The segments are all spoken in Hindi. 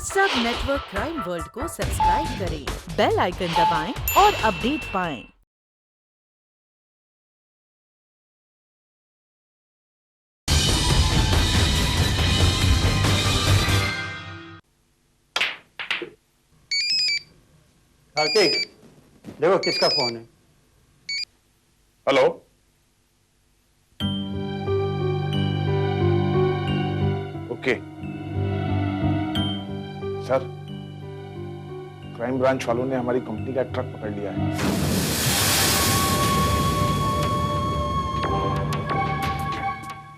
सब नेटवर्क क्राइम वर्ल्ड को सब्सक्राइब करें, बेल आइकन दबाएं और अपडेट पाएं। कार्तिक, देखो किसका फोन है। Hello. Okay sir, crime branch वालों ने हमारी कंपनी का ट्रक पकड़ लिया है।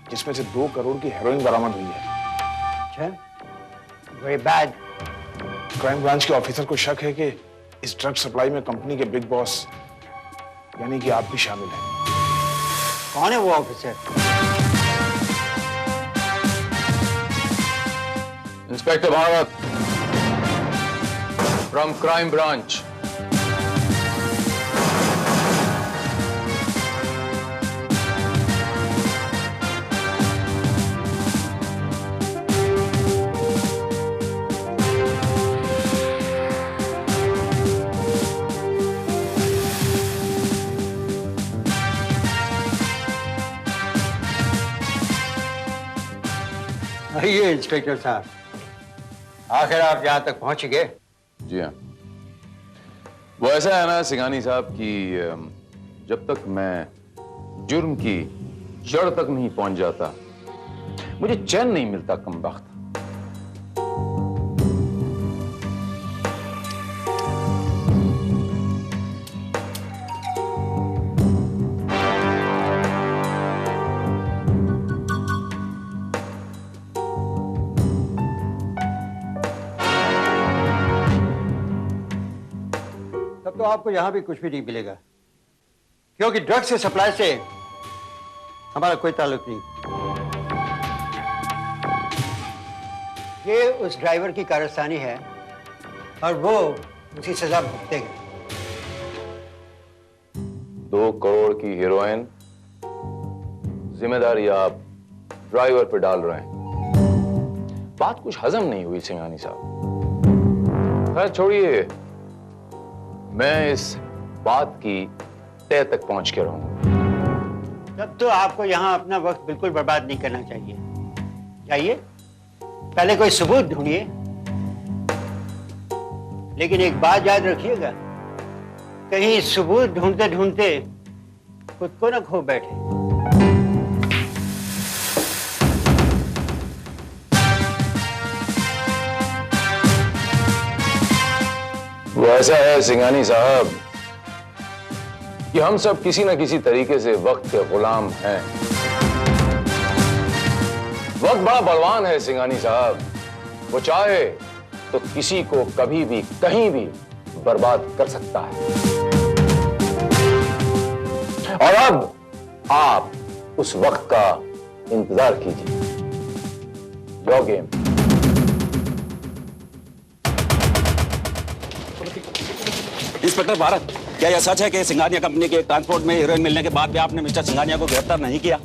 जिसमें से 2 करोड़ की हेरोइन बरामद हुई है। अच्छा, वेरी बैड। क्राइम ब्रांच के ऑफिसर को शक है कि इस ड्रग सप्लाई में कंपनी के बिग बॉस यानी कि आप भी शामिल हैं। कौन है वो officer? Inspector Bharat from crime branch. आइए इंस्पेक्टर साहब, आखिर आप यहाँ तक पहुंच गए। जी हाँ, वो ऐसा है ना सिंघानी साहब कि जब तक मैं जुर्म की जड़ तक नहीं पहुंच जाता मुझे चैन नहीं मिलता कमबख्त। तब तो आपको यहाँ भी कुछ भी नहीं मिलेगा, क्योंकि ड्रग से सप्लाई से हमारा कोई ताल्लुक नहीं। ये उस ड्राइवर की कारस्तानी है और वो उसी सजा भुगतेगा। 2 करोड़ की हीरोइन जिम्मेदारी आप ड्राइवर पे डाल रहे हैं। बात कुछ हजम नहीं हुई सिंघानी साहब। खैर छोड़िए, मैं इस बात की तह तक पहुंच के रहूंगा। तब तो आपको यहाँ अपना वक्त बिल्कुल बर्बाद नहीं करना चाहिए। जाइए, पहले कोई सबूत ढूंढिए, लेकिन एक बात याद रखिएगा, कहीं सबूत ढूंढते ढूंढते खुद को न खो बैठे। वो ऐसा है सिंघानी साहब कि हम सब किसी न किसी तरीके से वक्त के गुलाम हैं। वक्त बड़ा बलवान है सिंघानी साहब, वो चाहे तो किसी को कभी भी कहीं भी बर्बाद कर सकता है। और अब आप उस वक्त का इंतजार कीजिए। Your game. इंस्पेक्टर भारत, क्या यह सच है कि सिंघानिया कंपनी के ट्रांसपोर्ट में हीरोइन मिलने के बाद भी आपने मिस्टर सिंघानिया को गिरफ्तार नहीं किया?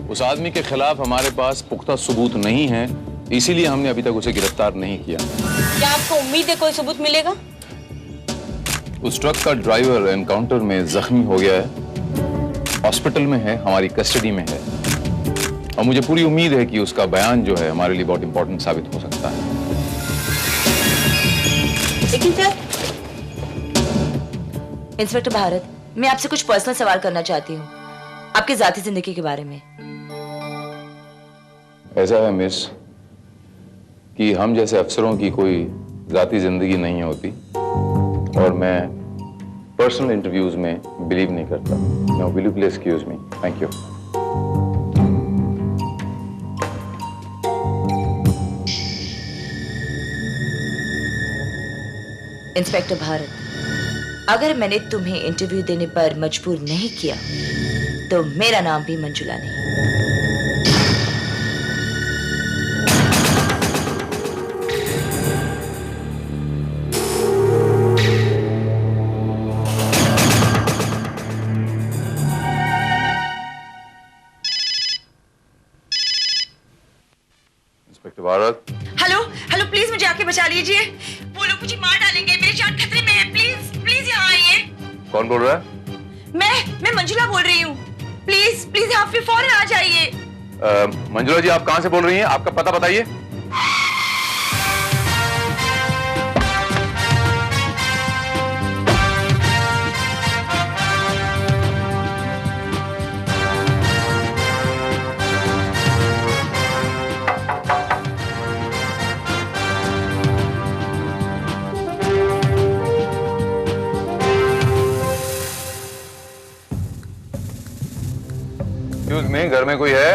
उस आदमी के खिलाफ हमारे पास पुख्ता सबूत नहीं है, इसीलिए हमने अभी तक उसे गिरफ्तार नहीं किया। क्या आपको उम्मीद है कोई सबूत मिलेगा? उस ट्रक का ड्राइवर एनकाउंटर में जख्मी हो गया है, हॉस्पिटल में है, हमारी कस्टडी में है और मुझे पूरी उम्मीद है कि उसका बयान जो है हमारे लिए बहुत इंपॉर्टेंट साबित हो सकता है। लेकिन सर, इंस्पेक्टर भारत, मैं आपसे कुछ पर्सनल सवाल करना चाहती हूँ, आपकी जाती जिंदगी के बारे में। ऐसा है मिस कि हम जैसे अफसरों की कोई जाती जिंदगी नहीं होती और मैं पर्सनल इंटरव्यूज में बिलीव नहीं करता। No, will you please excuse me? Thank you. Inspector Bharat, अगर मैंने तुम्हें इंटरव्यू देने पर मजबूर नहीं किया तो मेरा नाम भी मंजुला नहीं। इंस्पेक्टर भारत। हेलो हेलो लोग प्लीज मुझे आके बचा लीजिए। वो लोग मुझे मार डालेंगे, मेरी जान खतरे में है। प्लीज प्लीज यहाँ आइए। कौन बोल रहा है? मैं मंजुला बोल रही हूँ। प्लीज प्लीज यहाँ पे फौरन आ जाइए। मंजुला जी, आप कहाँ से बोल रही हैं? आपका पता बताइए। एक्सक्यूज मी, घर में कोई है?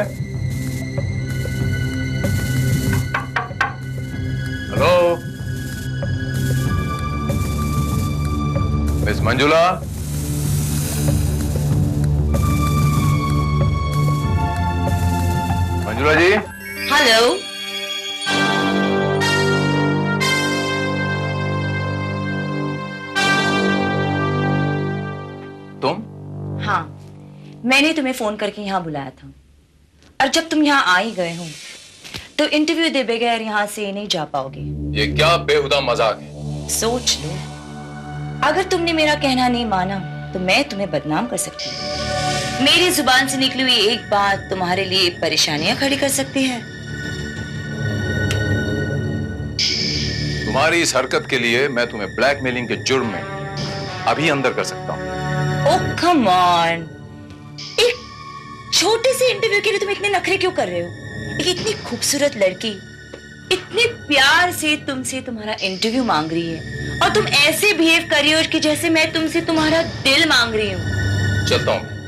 Hello miss Manjula? Manjula ji? Hello. तुम? हाँ, मैंने तुम्हें फोन करके यहाँ बुलाया था, और जब तुम यहाँ आ ही गए हो तो इंटरव्यू दे बगैर यहाँ से नहीं जा पाओगे। ये क्या बेहुदा मजाक है? सोच लो, अगर तुमने मेरा कहना नहीं माना तो मैं तुम्हें बदनाम कर सकती हूँ। मेरी जुबान से निकली हुई एक बात तुम्हारे लिए परेशानियां खड़ी कर सकती है। तुम्हारी इस हरकत के लिए मैं तुम्हें ब्लैकमेलिंग के जुर्म में अभी अंदर कर सकता हूँ। ओह कम ऑन, एक छोटे से इंटरव्यू के लिए तुम इतने नखरे क्यों कर रहे हो? एक इतनी खूबसूरत लड़की इतने प्यार से तुमसे तुम्हारा इंटरव्यू मांग रही है, और तुम ऐसे बिहेव कर रही हो कि जैसे मैं तुमसे तुम्हारा दिल मांग रही हूँ। चलता हूँ।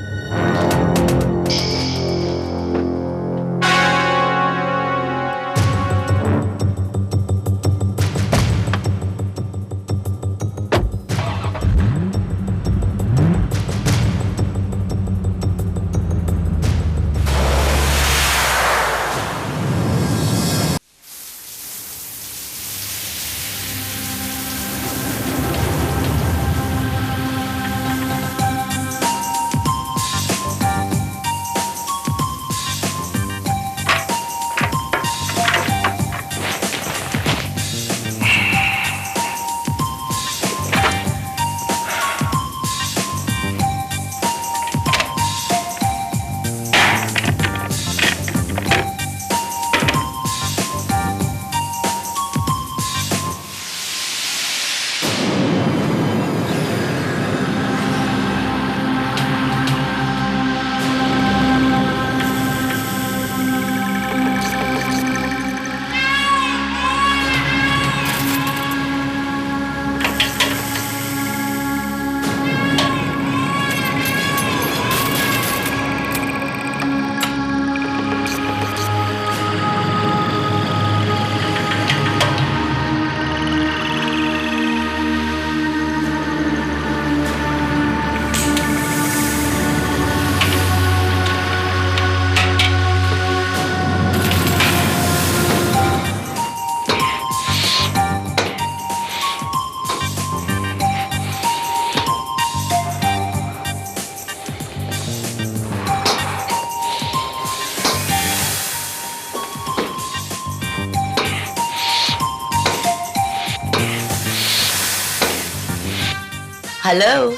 हेलो।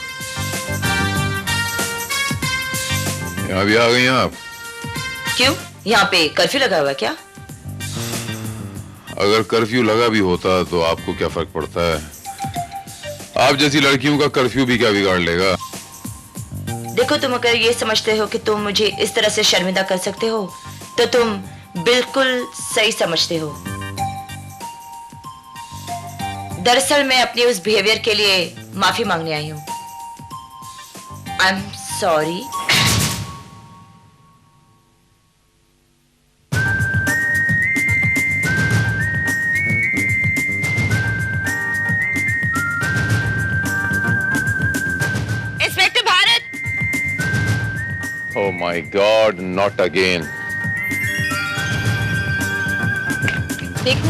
यहाँ भी आ गई हैं आप? क्यों, यहाँ पे कर्फ्यू लगा हुआ है क्या? अगर कर्फ्यू लगा भी होता तो आपको क्या फर्क पड़ता है? आप जैसी लड़कियों का कर्फ्यू भी क्या बिगाड़ लेगा? देखो, तुम अगर ये समझते हो कि तुम मुझे इस तरह से शर्मिंदा कर सकते हो तो तुम बिल्कुल सही समझते हो। दरअसल मैं अपने उस बिहेवियर के लिए माफी मांगने आई हूँ। आई am sorry. Inspector Bharat. Oh my God, not again. देखो,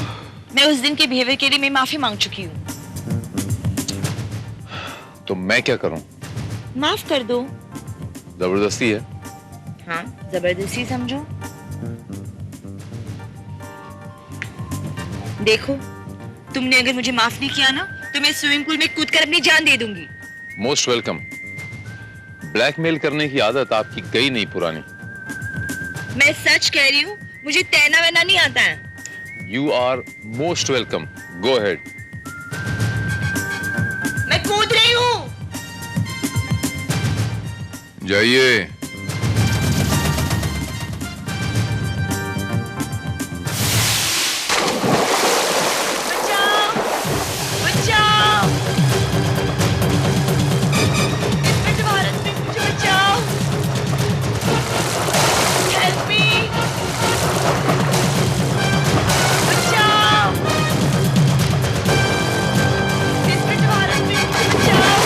मैं उस दिन के बिहेवियर के लिए मैं माफी मांग चुकी हूँ। तो मैं क्या करूं? माफ कर दो। जबरदस्ती है? हाँ, जबरदस्ती समझो। देखो, तुमने अगर मुझे माफ नहीं किया ना तो मैं स्विमिंग पूल में कूदकर अपनी जान दे दूंगी। Most welcome. ब्लैकमेल करने की आदत आपकी गई नहीं पुरानी। मैं सच कह रही हूँ, मुझे तैरना वैना नहीं आता है। You are most welcome, go ahead. मैं कूद रही हूँ। जाइए। बचाओ, बचाओ। इंस्पेक्टर भारत में मुझे बचाओ। Help me. बचाओ। इंस्पेक्टर भारत में मुझे बचाओ।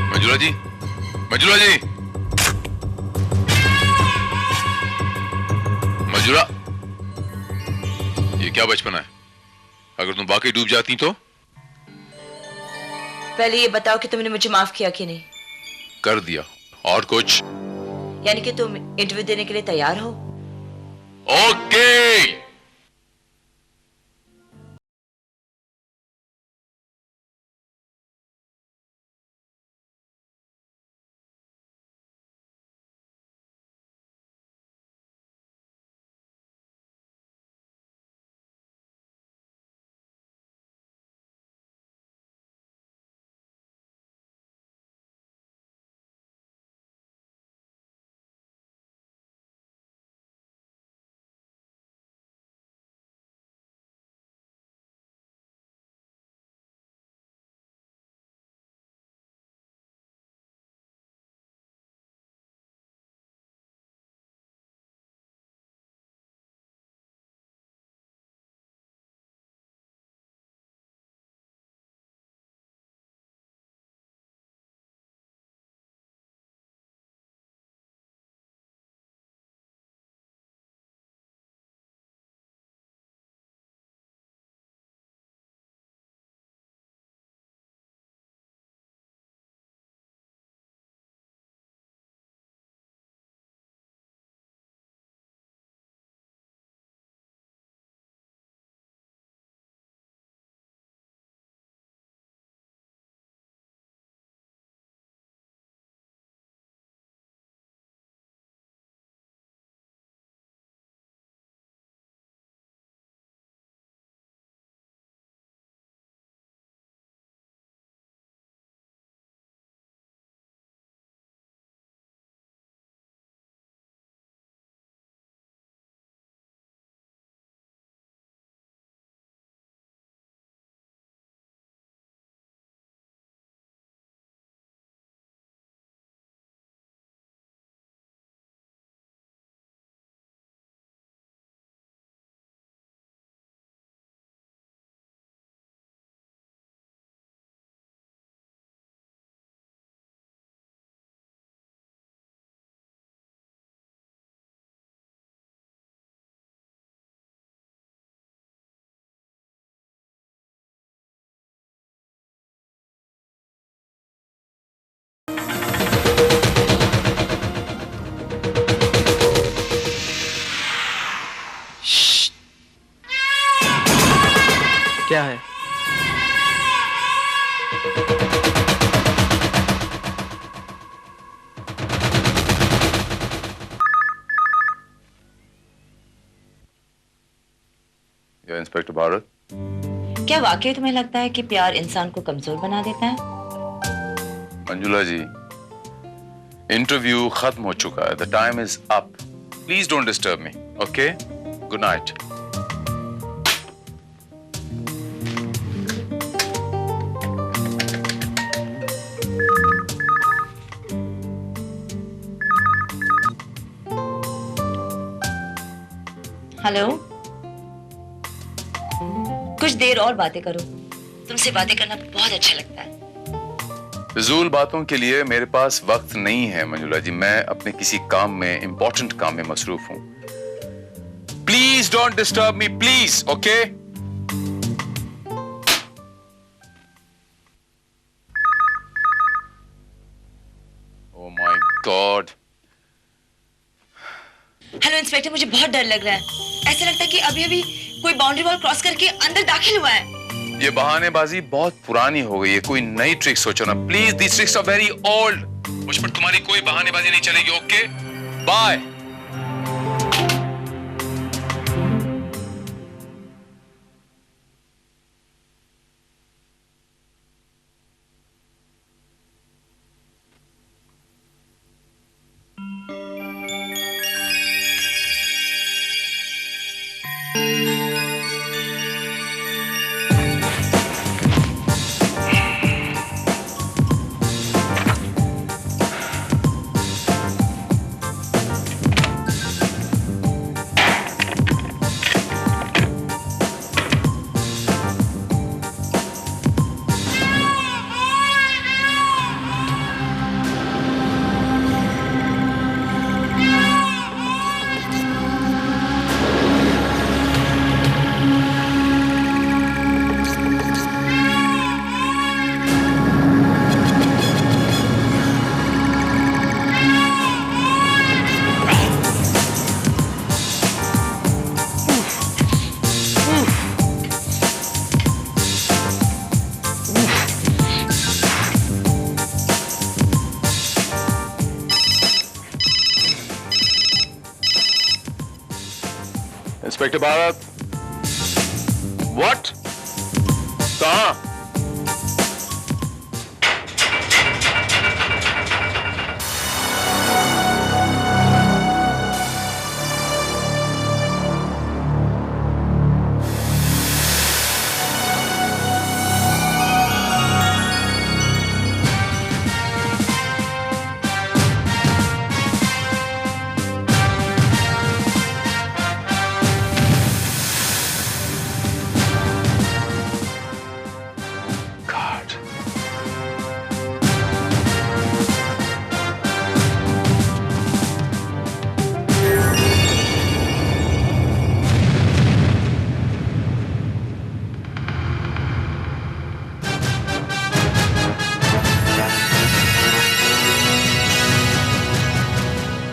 मंजुला जी, मंजुला जी, मंजुला, ये क्या बचपना है? अगर तुम वाकई डूब जाती तो? पहले ये बताओ कि तुमने मुझे माफ किया कि नहीं। कर दिया। और कुछ? यानी कि तुम इंटरव्यू देने के लिए तैयार हो? ओके। क्या है? या इंस्पेक्टर भारत। क्या वाकई तुम्हें लगता है कि प्यार इंसान को कमजोर बना देता है? मंजुला जी, इंटरव्यू खत्म हो चुका है। The time is up. Please don't disturb me. Okay, good night. Hello, कुछ देर और बातें करो, तुमसे बातें करना बहुत अच्छा लगता है। फिजूल बातों के लिए मेरे पास वक्त नहीं है मंजुला जी, मैं अपने किसी काम में, इंपॉर्टेंट काम में मसरूफ हूं। Please don't disturb me please, okay? Oh my God. Hello inspector, मुझे बहुत डर लग रहा है। ऐसा लगता है कि अभी अभी कोई बाउंड्री वॉल क्रॉस करके अंदर दाखिल हुआ है। ये बहानेबाजी बहुत पुरानी हो गई है, कोई नई ट्रिक सोचो ना please. This tricks are very old. मुझ पर तुम्हारी कोई बहानेबाजी नहीं चलेगी, okay? Bye. Inspector Bharat. What? कहां?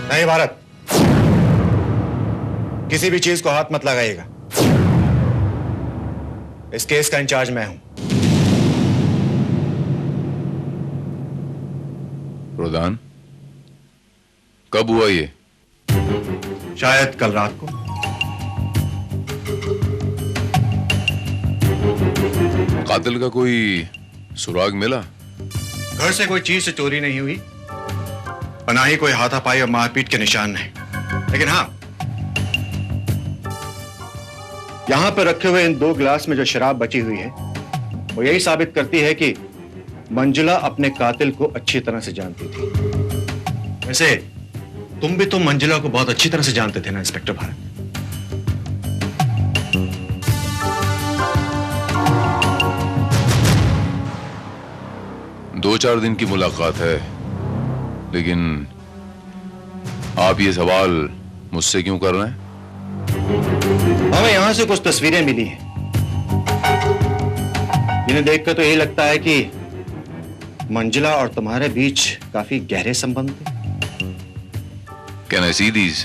नहीं भारत, किसी भी चीज को हाथ मत लगाइएगा। इस केस का इंचार्ज मैं हूं। रोदान, कब हुआ ये? शायद कल रात को। कातिल का कोई सुराग मिला? घर से कोई चीज से चोरी नहीं हुई और ना ही कोई हाथापाई और मारपीट के निशान नहीं। लेकिन हाँ, यहां पर रखे हुए इन 2 गिलास में जो शराब बची हुई है वो यही साबित करती है कि मंजुला अपने कातिल को अच्छी तरह से जानती थी। वैसे तुम भी तो मंजुला को बहुत अच्छी तरह से जानते थे ना इंस्पेक्टर भारत? दो 4 दिन की मुलाकात है, लेकिन आप ये सवाल मुझसे क्यों कर रहे हैं? हमें यहां से कुछ तस्वीरें मिली हैं, जिन्हें देखकर तो यही लगता है कि मंजुला और तुम्हारे बीच काफी गहरे संबंध थे। Can I see these?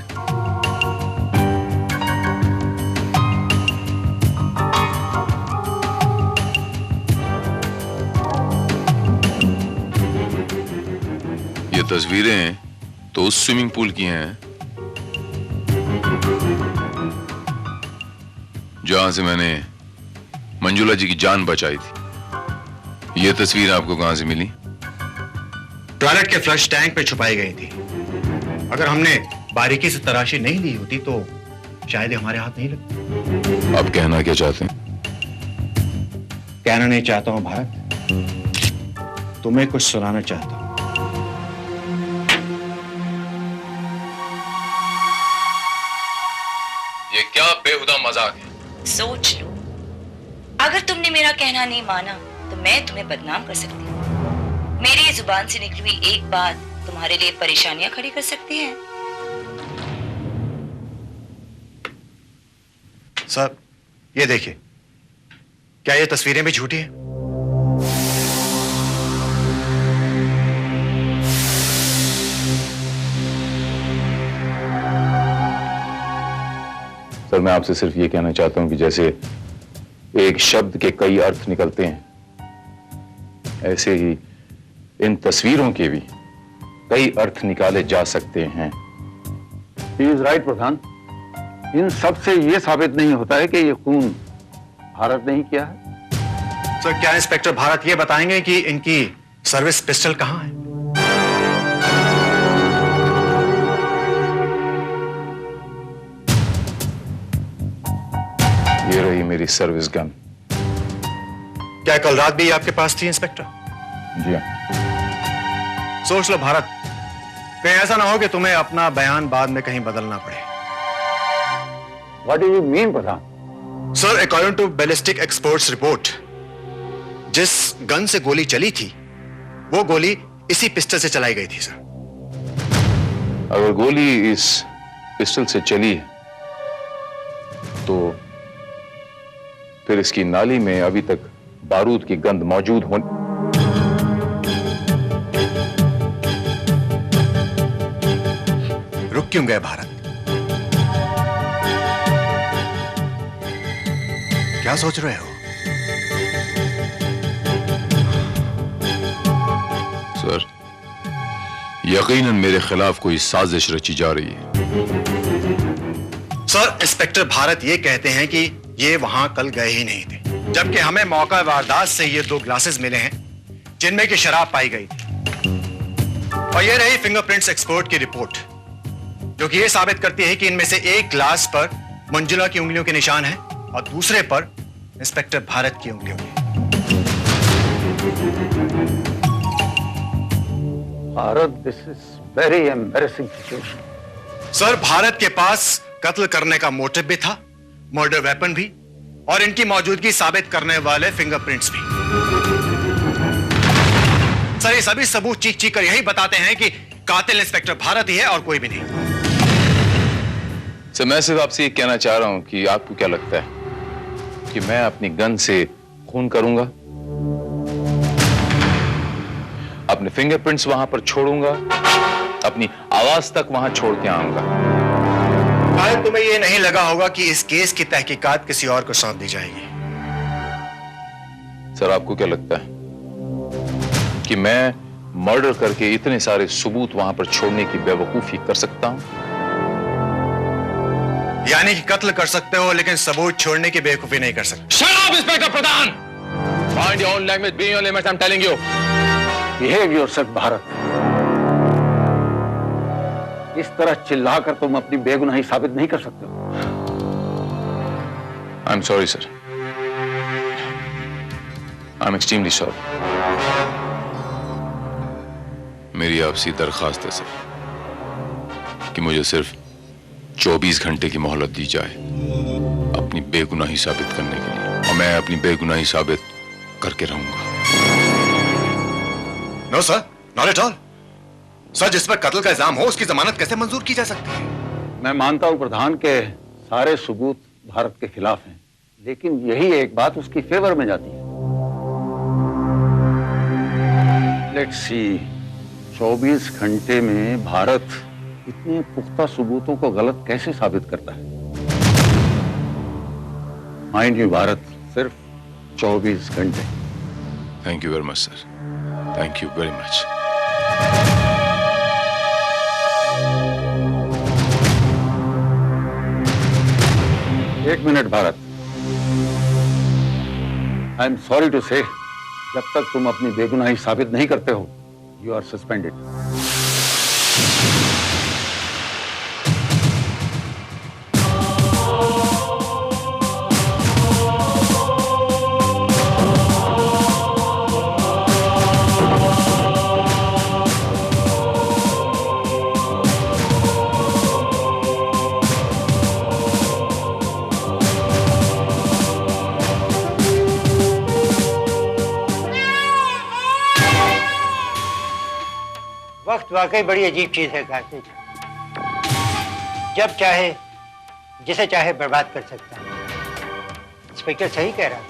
ये तस्वीरें तो उस स्विमिंग पूल की हैं जहां से मैंने मंजुला जी की जान बचाई थी। ये तस्वीर आपको कहां से मिली? टॉयलेट के फ्लश टैंक पे छुपाई गई थी। अगर हमने बारीकी से तराशी नहीं ली होती तो शायद हमारे हाथ नहीं लगती। आप कहना क्या चाहते हैं? कहना नहीं चाहता हूं भारत, तुम्हें कुछ सुनाना चाहता हूं। ये क्या बेहुदा मजाक है? सोच लो, अगर तुमने मेरा कहना नहीं माना तो मैं तुम्हें बदनाम कर सकती हूँ। मेरी जुबान से निकली हुई एक बात तुम्हारे लिए परेशानियां खड़ी कर सकती है। सर, ये देखिए, क्या ये तस्वीरें भी झूठी हैं? सर, मैं आपसे सिर्फ ये कहना चाहता हूं कि जैसे एक शब्द के कई अर्थ निकलते हैं, ऐसे ही इन तस्वीरों के भी कई अर्थ निकाले जा सकते हैं। ही इज राइट प्रधान। इन सब से यह साबित नहीं होता है कि ये खून भारत ने ही किया है। सर, क्या इंस्पेक्टर भारत ये बताएंगे कि इनकी सर्विस पिस्टल कहां है? ये रही मेरी सर्विस गन। क्या कल रात भी आपके पास थी इंस्पेक्टर? जी हाँ। सोच लो भारत, कहीं ऐसा ना हो कि तुम्हें अपना बयान बाद में कहीं बदलना पड़े। What do you mean Pradhan? Sir, according to ballistic experts report, जिस गन से गोली चली थी वो गोली इसी पिस्टल से चलाई गई थी। सर, अगर गोली इस पिस्टल से चली है तो फिर इसकी नाली में अभी तक बारूद की गंध मौजूद होनी। रुक क्यों गए भारत? क्या सोच रहे हो? सर, यकीनन मेरे खिलाफ कोई साजिश रची जा रही है। सर, इंस्पेक्टर भारत ये कहते हैं कि ये वहां कल गए ही नहीं थे, जबकि हमें मौका वारदात से ये 2 ग्लासेस मिले हैं जिनमें की शराब पाई गई थी। और ये रही फिंगरप्रिंट्स एक्सपर्ट की रिपोर्ट, जो कि ये साबित करती है कि इनमें से एक ग्लास पर मंजुला की उंगलियों के निशान हैं और दूसरे पर इंस्पेक्टर भारत की उंगलियों के। Bharat, this is very embarrassing situation. Sir, Bharat के पास कत्ल करने का मोटिव भी था, मर्डर वेपन भी, और इनकी मौजूदगी साबित करने वाले फिंगरप्रिंट्स भी। सर, ये सभी सबूत चीख चीख कर यही बताते हैं कि कातिल इंस्पेक्टर भारत ही है और कोई भी नहीं। सर, मैं सिर्फ आपसे ये कहना चाह रहा हूं कि आपको क्या लगता है कि मैं अपनी गन से खून करूंगा, अपने फिंगरप्रिंट्स वहां पर छोड़ूंगा, अपनी आवाज तक वहां छोड़ के आऊंगा? शायद तुम्हें यह नहीं लगा होगा कि इस केस की तहकीकात किसी और को सौंप दी जाएगी। सर, आपको क्या लगता है कि मैं मर्डर करके इतने सारे सबूत वहां पर छोड़ने की बेवकूफी कर सकता हूं? यानी कि कत्ल कर सकते हो लेकिन सबूत छोड़ने की बेवकूफी नहीं कर सकते। Shut up, inspector Pradhan! Mind your own language, be your limits, I'm telling you. Behave yourself Bharat. इस तरह चिल्लाकर तुम अपनी बेगुनाही साबित नहीं कर सकते हो। I'm sorry, sir. I'm extremely sorry. मेरी आपसे दरखास्त है सर कि मुझे सिर्फ 24 घंटे की मोहलत दी जाए अपनी बेगुनाही साबित करने के लिए, और मैं अपनी बेगुनाही साबित करके रहूंगा। No sir, not at all. Sir, जिस पर कत्ल का इल्जाम हो उसकी जमानत कैसे मंजूर की जा सकती है? मैं मानता हूं प्रधान के सारे सबूत भारत के खिलाफ हैं, लेकिन यही एक बात उसकी फेवर में जाती है। लेट्स सी, 24 घंटे में भारत इतने पुख्ता सबूतों को गलत कैसे साबित करता है? माइंड यू, भारत सिर्फ 24 घंटे। Thank you very much sir, thank you very much. एक minute Bharat, I am sorry to say, जब तक तुम अपनी बेगुनाही साबित नहीं करते हो, यू आर सस्पेंडेड। वक्त वाकई बड़ी अजीब चीज है कार्तिक। जब चाहे जिसे चाहे बर्बाद कर सकता है। इंस्पेक्टर सही कह रहा है।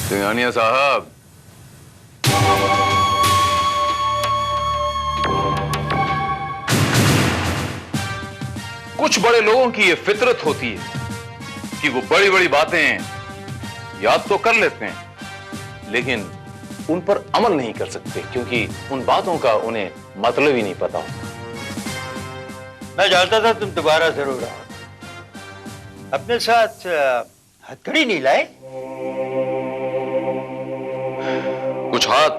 सिंघानिया साहब, कुछ बड़े लोगों की ये फितरत होती है कि वो बड़ी बड़ी बातें याद तो कर लेते हैं लेकिन उन पर अमल नहीं कर सकते क्योंकि उन बातों का उन्हें मतलब ही नहीं पता होता। मैं जानता था तुम दोबारा जरूर आओ। अपने साथ हथकड़ी नहीं लाए? कुछ हाथ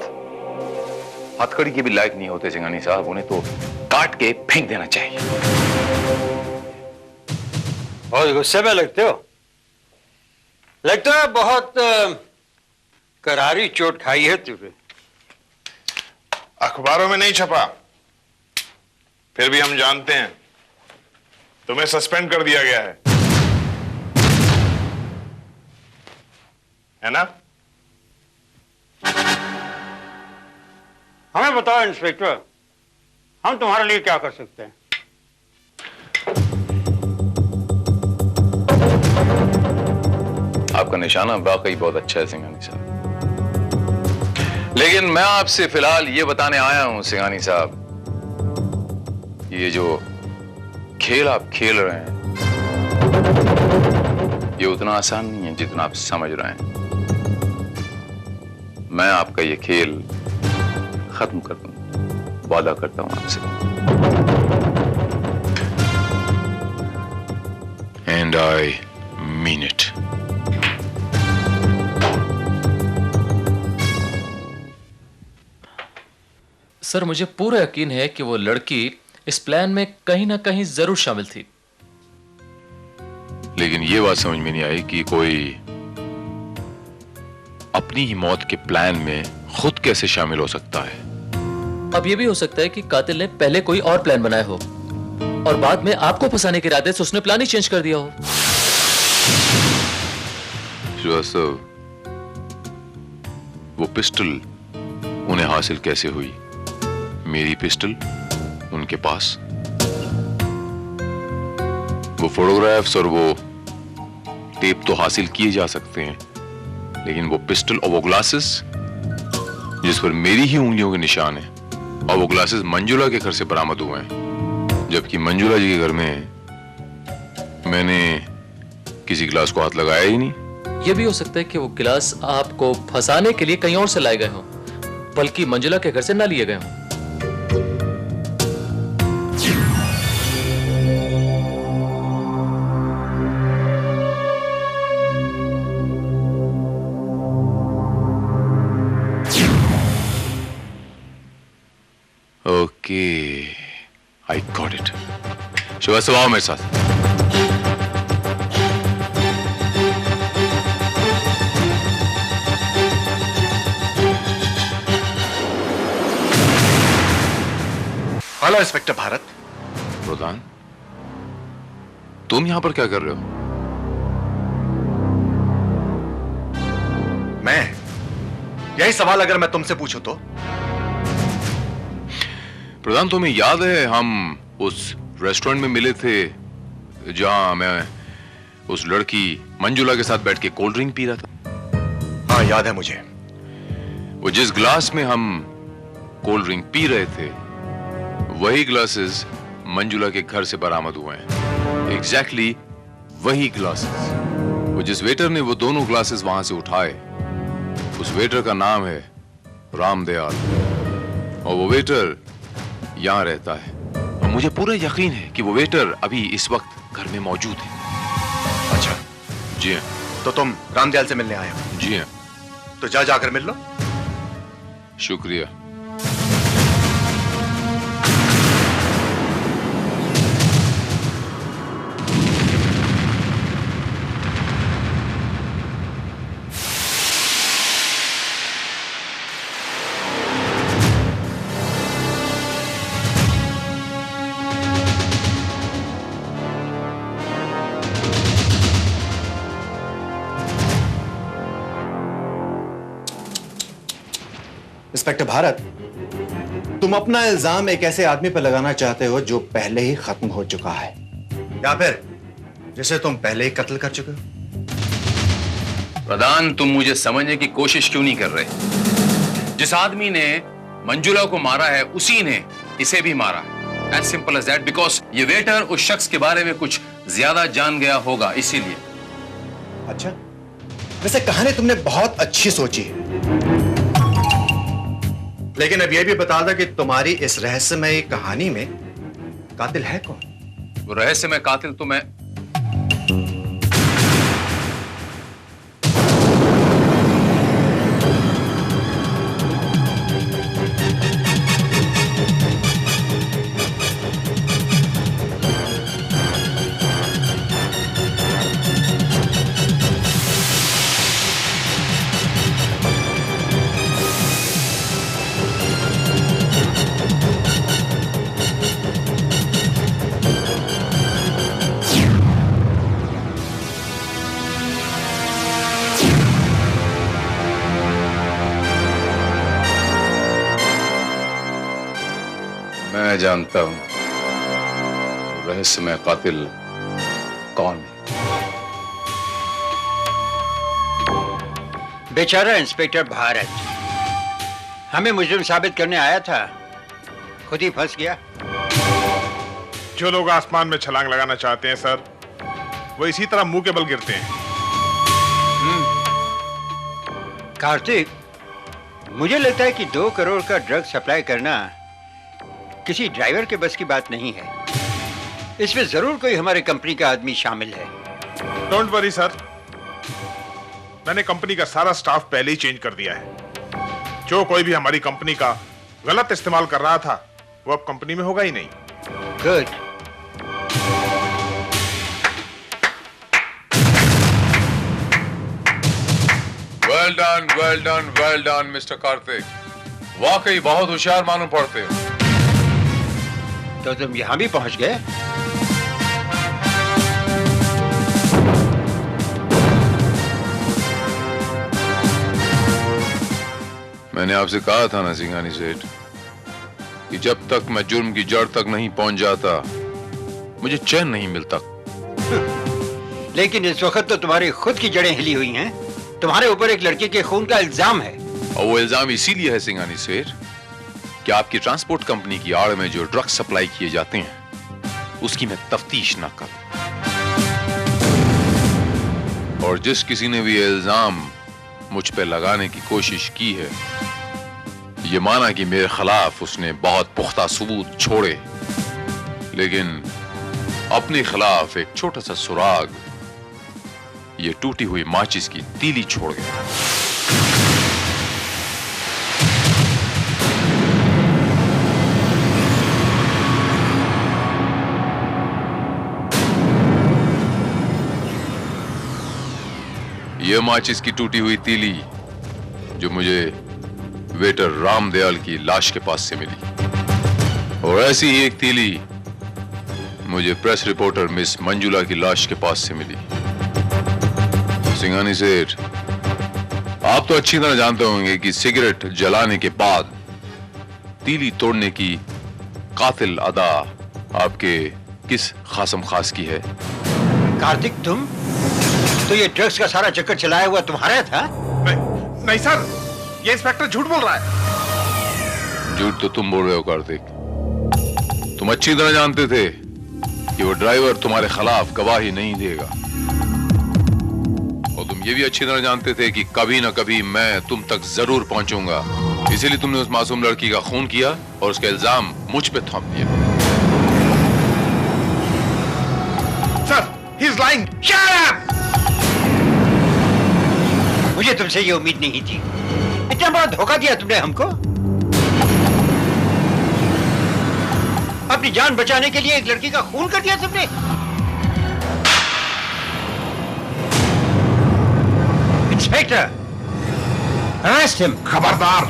हथकड़ी के भी लायक नहीं होते सिंघानी साहब, उन्हें तो काट के फेंक देना चाहिए। बहुत गुस्से में लगते हो। लगता है बहुत करारी चोट खाई है तुझे। अखबारों में नहीं छपा, फिर भी हम जानते हैं तुम्हें सस्पेंड कर दिया गया है ना? हमें बताओ इंस्पेक्टर, हम तुम्हारे लिए क्या कर सकते हैं? आपका निशाना वाकई बहुत अच्छा है सिंघानी साहब, लेकिन मैं आपसे फिलहाल ये बताने आया हूं सिंघानी साहब, ये जो खेल आप खेल रहे हैं ये उतना आसान नहीं है जितना आप समझ रहे हैं। मैं आपका ये खेल खत्म कर दूंगा, वादा करता हूं आपसे। And I mean it. Sir, मुझे पूरा यकीन है कि वो लड़की इस प्लान में कहीं ना कहीं जरूर शामिल थी। लेकिन ये बात समझ में नहीं आई कि कोई अपनी ही मौत के प्लान में खुद कैसे शामिल हो सकता है। अब ये भी हो सकता है कि कातिल ने पहले कोई और प्लान बनाया हो और बाद में आपको फंसाने के इरादे से उसने प्लान ही चेंज कर दिया हो। श्रीवास्तव, वो पिस्टल उन्हें हासिल कैसे हुई? मेरी पिस्टल उनके पास, वो फोटोग्राफ्स और वो टेप तो हासिल किए जा सकते हैं, लेकिन वो पिस्टल और वो ग्लासेस जिस पर मेरी ही उंगलियों के निशान है, और वो ग्लासेस मंजुला के घर से बरामद हुए हैं, जबकि मंजुला जी के घर में मैंने किसी गिलास को हाथ लगाया ही नहीं। यह भी हो सकता है कि वो गिलास आपको फंसाने के लिए कहीं और से लाए गए हो, बल्कि मंजुला के घर से ना लिए गए हो। Okay, I got it. Srivastava, आओ मेरे साथ। Hello inspector Bharat. प्रधान, तुम यहां पर क्या कर रहे हो? मैं यही सवाल अगर मैं तुमसे पूछूं तो? प्रधान, तुम्हें याद है हम उस रेस्टोरेंट में मिले थे जहां मैं उस लड़की मंजुला के साथ बैठ के कोल्ड ड्रिंक पी रहा था? हाँ, याद है मुझे। वो जिस ग्लास में हम कोल्ड ड्रिंक पी रहे थे वही ग्लासेस मंजुला के घर से बरामद हुए हैं। एग्जैक्टली वही ग्लासेस। वो जिस वेटर ने वो दोनों ग्लासेस वहां से उठाए, उस वेटर का नाम है रामदयाल, और वो वेटर यहां रहता है, और मुझे पूरा यकीन है कि वो वेटर अभी इस वक्त घर में मौजूद है। अच्छा, जी हाँ। तो तुम रामदयाल से मिलने आए हो? जी हाँ। तो जाकर मिल लो। शुक्रिया। इंस्पेक्टर भारत, तुम अपना इल्जाम एक ऐसे आदमी पर लगाना चाहते हो जो पहले ही खत्म हो चुका है, या फिर जिसे तुम पहले ही कत्ल कर चुके हो? प्रधान, तुम मुझे समझने की कोशिश क्यों नहीं कर रहे? जिस आदमी ने मंजुला को मारा है उसी ने इसे भी मारा है। As simple as that, because ये वेटर उस शख्स के बारे में कुछ ज्यादा जान गया होगा, इसीलिए। अच्छा, वैसे कहानी तुमने बहुत अच्छी सोची है, लेकिन अब यह भी बता दो कि तुम्हारी इस रहस्यमय कहानी में कातिल है कौन? वो रहस्यमय कातिल तो मैं जानता हूं रहस्यमय कातिल कौन है। बेचारा इंस्पेक्टर भारत हमें मुजरिम साबित करने आया था, खुद ही फंस गया। जो लोग आसमान में छलांग लगाना चाहते हैं सर, वो इसी तरह मुंह के बल गिरते हैं। कार्तिक, मुझे लगता है कि 2 करोड़ का ड्रग सप्लाई करना किसी ड्राइवर के बस की बात नहीं है। इसमें जरूर कोई हमारे कंपनी का आदमी शामिल है। डोंट वरी सर, मैंने कंपनी का सारा स्टाफ पहले ही चेंज कर दिया है। जो कोई भी हमारी कंपनी का गलत इस्तेमाल कर रहा था, वो अब कंपनी में होगा ही नहीं। Good. Well done mister Kartik, वाकई बहुत होशियार मालूम पड़ते हो। तो तुम यहां भी पहुंच गए? मैंने आपसे कहा था ना सिंघानी सेठ कि जब तक मैं जुर्म की जड़ तक नहीं पहुंच जाता मुझे चैन नहीं मिलता। लेकिन इस वक्त तो तुम्हारी खुद की जड़ें हिली हुई हैं। तुम्हारे ऊपर एक लड़के के खून का इल्जाम है। और वो इल्जाम इसीलिए है सिंघानी सेठ कि आपकी ट्रांसपोर्ट कंपनी की आड़ में जो ड्रग्स सप्लाई किए जाते हैं उसकी मैं तफ्तीश ना करूं। और जिस किसी ने भी इल्जाम मुझ पे लगाने की कोशिश की है, ये माना कि मेरे खिलाफ उसने बहुत पुख्ता सबूत छोड़े, लेकिन अपने खिलाफ एक छोटा सा सुराग, ये टूटी हुई माचिस की तीली छोड़ गया। ये माचिस की टूटी हुई तीली जो मुझे वेटर रामदयाल की लाश के पास से मिली, और ऐसी ही एक तीली मुझे प्रेस रिपोर्टर मिस मंजुला की लाश के पास से मिली। सिंघानी सेठ, आप तो अच्छी तरह जानते होंगे कि सिगरेट जलाने के बाद तीली तोड़ने की कातिल अदा आपके किस खासम खास की है? कार्तिक, तुम तो ये ड्रग्स का सारा चक्कर चलाया हुआ तुम्हारा था? नहीं सर, ये इंस्पेक्टर झूठ बोल रहा है। झूठ तो तुम बोल रहे हो कार्तिक। तुम अच्छी तरह जानते थे कि वो ड्राइवर तुम्हारे खिलाफ गवाही नहीं देगा, और तुम ये भी अच्छी तरह जानते थे कि कभी ना कभी मैं तुम तक जरूर पहुंचूंगा। इसीलिए तुमने उस मासूम लड़की का खून किया और उसका इल्जाम मुझ पे थोप दिया। Sir, he is lying. Shut up! मुझे तुमसे ये उम्मीद नहीं थी। इतना बड़ा धोखा दिया तुमने हमको। अपनी जान बचाने के लिए एक लड़की का खून कर दिया तुमने। Inspector, arrest him. खबरदार,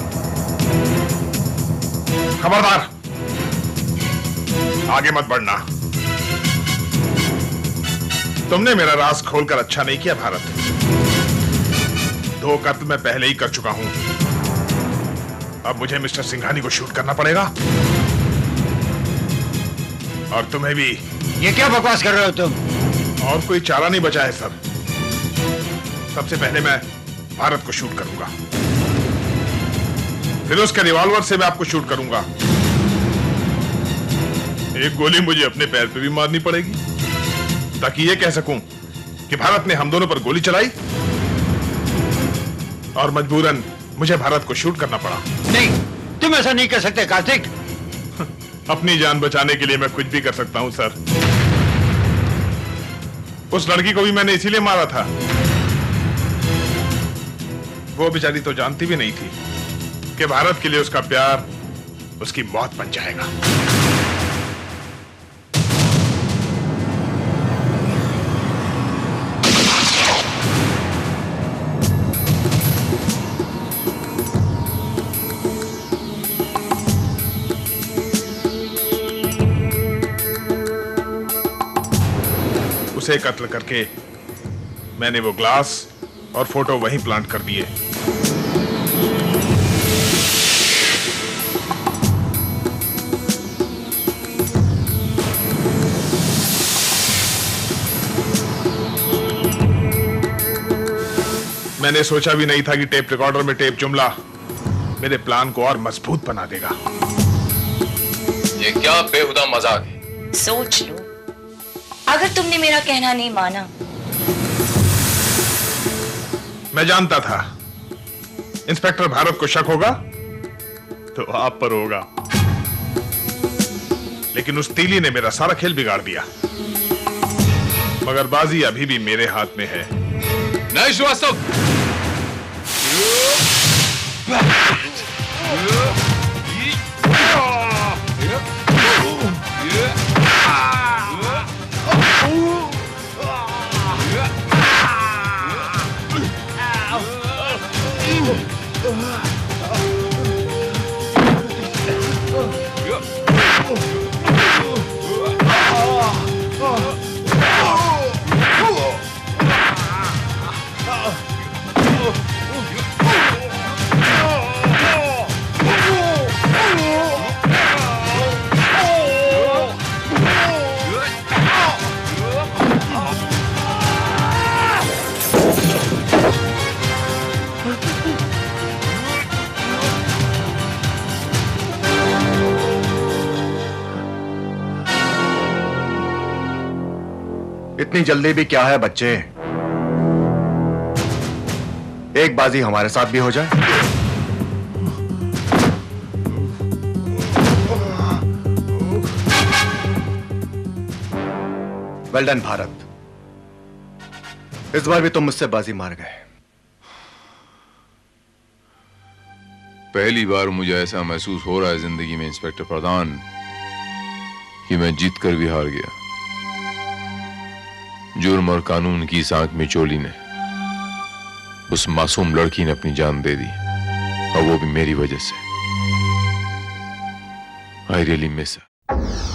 खबरदार, आगे मत बढ़ना। तुमने मेरा राज खोलकर अच्छा नहीं किया भारत। 2 कत्ल मैं पहले ही कर चुका हूं। अब मुझे मिस्टर सिंघानी को शूट करना पड़ेगा और तुम्हें भी। ये क्या बकवास कर रहे हो तुम? और कोई चारा नहीं बचा है सर। सबसे पहले मैं भारत को शूट करूंगा, फिर उसके रिवॉल्वर से मैं आपको शूट करूंगा। एक गोली मुझे अपने पैर पे भी मारनी पड़ेगी ताकि ये कह सकूं कि भारत ने हम दोनों पर गोली चलाई और मजबूरन मुझे भारत को शूट करना पड़ा। नहीं, तुम ऐसा नहीं कर सकते कार्तिक। अपनी जान बचाने के लिए मैं कुछ भी कर सकता हूं सर। उस लड़की को भी मैंने इसीलिए मारा था। वो बेचारी तो जानती भी नहीं थी कि भारत के लिए उसका प्यार उसकी मौत बन जाएगा। उसे कत्ल करके मैंने वो ग्लास और फोटो वहीं प्लांट कर दिए। मैंने सोचा भी नहीं था कि टेप रिकॉर्डर में टेप जुमला मेरे प्लान को और मजबूत बना देगा। ये क्या बेहुदा मजाक है? सोच लो, अगर तुमने मेरा कहना नहीं माना। मैं जानता था इंस्पेक्टर भारत को शक होगा तो आप पर होगा, लेकिन उस तीली ने मेरा सारा खेल बिगाड़ दिया। मगर बाजी अभी भी मेरे हाथ में है। नहीं श्रीवास्तव, इतनी जल्दी भी क्या है बच्चे? एक बाजी हमारे साथ भी हो जाए। वेल डन भारत, इस बार भी तुम मुझसे बाजी मार गए। पहली बार मुझे ऐसा महसूस हो रहा है जिंदगी में इंस्पेक्टर प्रधान कि मैं जीत कर भी हार गया। जुर्म और कानून की इस आंख में चोली ने उस मासूम लड़की ने अपनी जान दे दी, और वो भी मेरी वजह से। I really miss her.